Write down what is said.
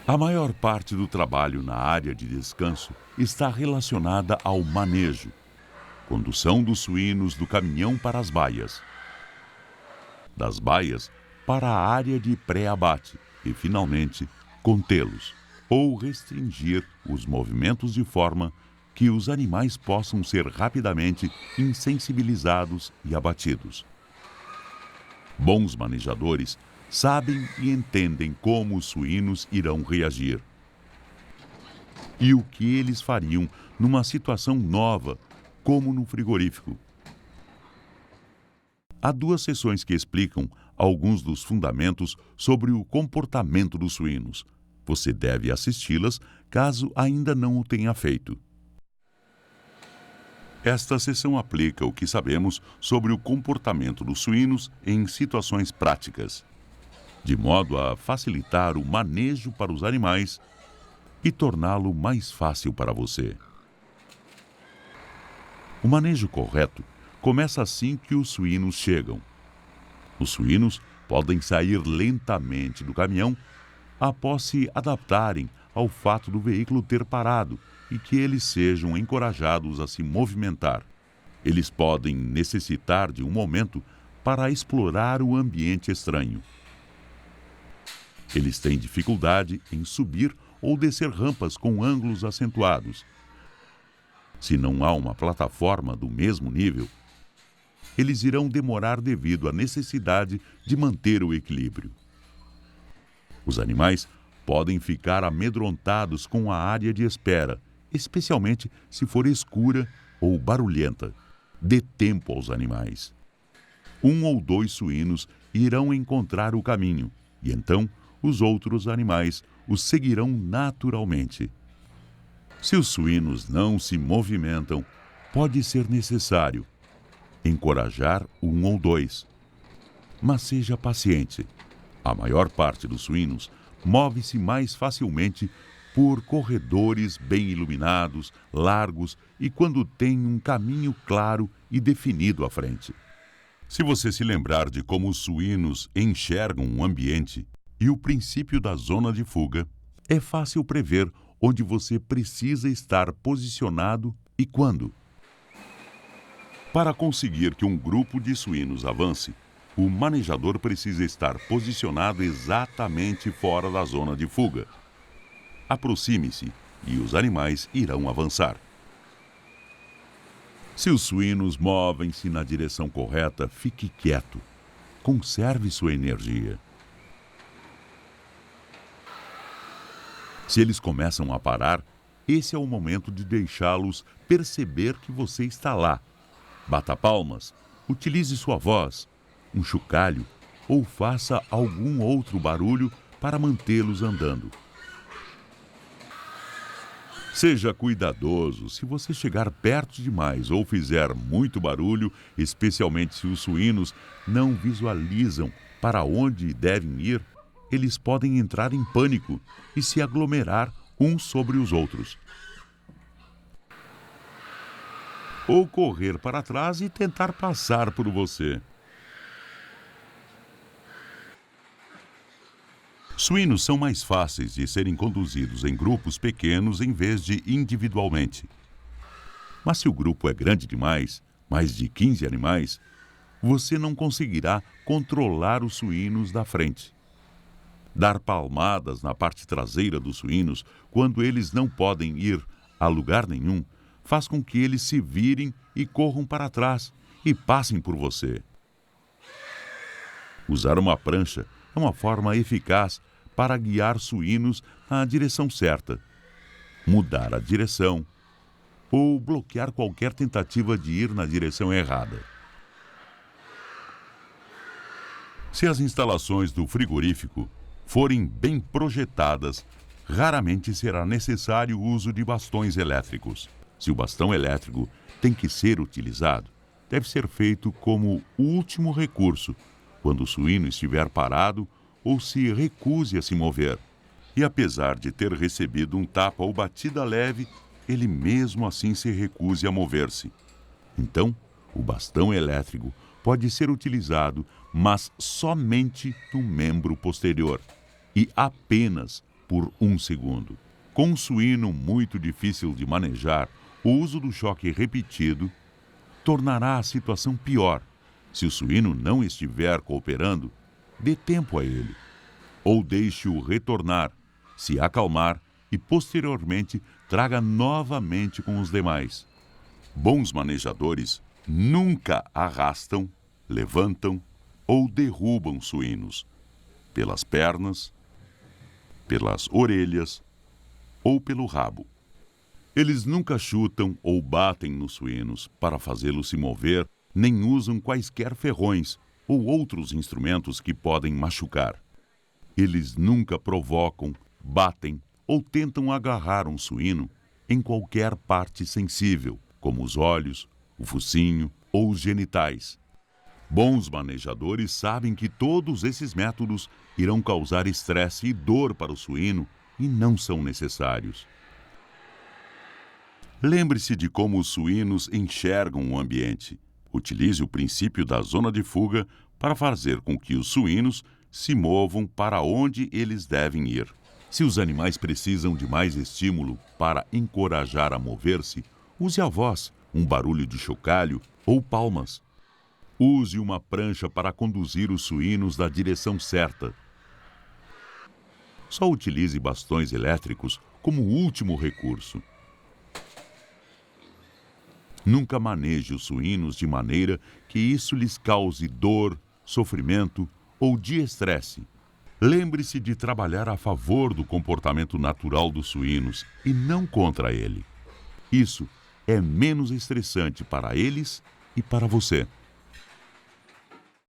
A maior parte do trabalho na área de descanso está relacionada ao manejo, condução dos suínos do caminhão para as baias, das baias para a área de pré-abate e, finalmente, contê-los ou restringir os movimentos de forma que os animais possam ser rapidamente insensibilizados e abatidos. Bons manejadores sabem e entendem como os suínos irão reagir e o que eles fariam numa situação nova, como no frigorífico. Há 2 sessões que explicam alguns dos fundamentos sobre o comportamento dos suínos. Você deve assisti-las caso ainda não o tenha feito. Esta sessão aplica o que sabemos sobre o comportamento dos suínos em situações práticas, de modo a facilitar o manejo para os animais e torná-lo mais fácil para você. O manejo correto começa assim que os suínos chegam. Os suínos podem sair lentamente do caminhão após se adaptarem ao fato do veículo ter parado e que eles sejam encorajados a se movimentar. Eles podem necessitar de um momento para explorar o ambiente estranho. Eles têm dificuldade em subir ou descer rampas com ângulos acentuados. Se não há uma plataforma do mesmo nível, eles irão demorar devido à necessidade de manter o equilíbrio. Os animais podem ficar amedrontados com a área de espera, especialmente se for escura ou barulhenta. Dê tempo aos animais. 1 ou 2 suínos irão encontrar o caminho, e então os outros animais os seguirão naturalmente. Se os suínos não se movimentam, pode ser necessário encorajar 1 ou 2. Mas seja paciente. A maior parte dos suínos move-se mais facilmente por corredores bem iluminados, largos e quando tem um caminho claro e definido à frente. Se você se lembrar de como os suínos enxergam um ambiente e o princípio da zona de fuga, é fácil prever onde você precisa estar posicionado e quando. Para conseguir que um grupo de suínos avance, o manejador precisa estar posicionado exatamente fora da zona de fuga. Aproxime-se e os animais irão avançar. Se os suínos movem-se na direção correta, fique quieto. Conserve sua energia. Se eles começam a parar, esse é o momento de deixá-los perceber que você está lá. Bata palmas, utilize sua voz, um chocalho ou faça algum outro barulho para mantê-los andando. Seja cuidadoso se você chegar perto demais ou fizer muito barulho, especialmente se os suínos não visualizam para onde devem ir, eles podem entrar em pânico e se aglomerar uns sobre os outros. Ou correr para trás e tentar passar por você. Suínos são mais fáceis de serem conduzidos em grupos pequenos em vez de individualmente. Mas se o grupo é grande demais, mais de 15 animais, você não conseguirá controlar os suínos da frente. Dar palmadas na parte traseira dos suínos, quando eles não podem ir a lugar nenhum, faz com que eles se virem e corram para trás e passem por você. Usar uma prancha é uma forma eficaz para guiar suínos na direção certa, mudar a direção ou bloquear qualquer tentativa de ir na direção errada. Se as instalações do frigorífico forem bem projetadas, raramente será necessário o uso de bastões elétricos. Se o bastão elétrico tem que ser utilizado, deve ser feito como último recurso, quando o suíno estiver parado ou se recuse a se mover. E apesar de ter recebido um tapa ou batida leve, ele mesmo assim se recuse a mover-se. Então, o bastão elétrico pode ser utilizado, mas somente no membro posterior, e apenas por um segundo. Com um suíno muito difícil de manejar, o uso do choque repetido tornará a situação pior. Se o suíno não estiver cooperando, dê tempo a ele. Ou deixe-o retornar, se acalmar e, posteriormente, traga novamente com os demais. Bons manejadores nunca arrastam, levantam ou derrubam suínos pelas pernas, pelas orelhas ou pelo rabo. Eles nunca chutam ou batem nos suínos para fazê-los se mover, nem usam quaisquer ferrões ou outros instrumentos que podem machucar. Eles nunca provocam, batem ou tentam agarrar um suíno em qualquer parte sensível, como os olhos, o focinho ou os genitais. Bons manejadores sabem que todos esses métodos irão causar estresse e dor para o suíno e não são necessários. Lembre-se de como os suínos enxergam o ambiente. Utilize o princípio da zona de fuga para fazer com que os suínos se movam para onde eles devem ir. Se os animais precisam de mais estímulo para encorajar a mover-se, use a voz, um barulho de chocalho ou palmas. Use uma prancha para conduzir os suínos na direção certa. Só utilize bastões elétricos como último recurso. Nunca maneje os suínos de maneira que isso lhes cause dor, sofrimento ou de estresse. Lembre-se de trabalhar a favor do comportamento natural dos suínos e não contra ele. Isso é menos estressante para eles e para você.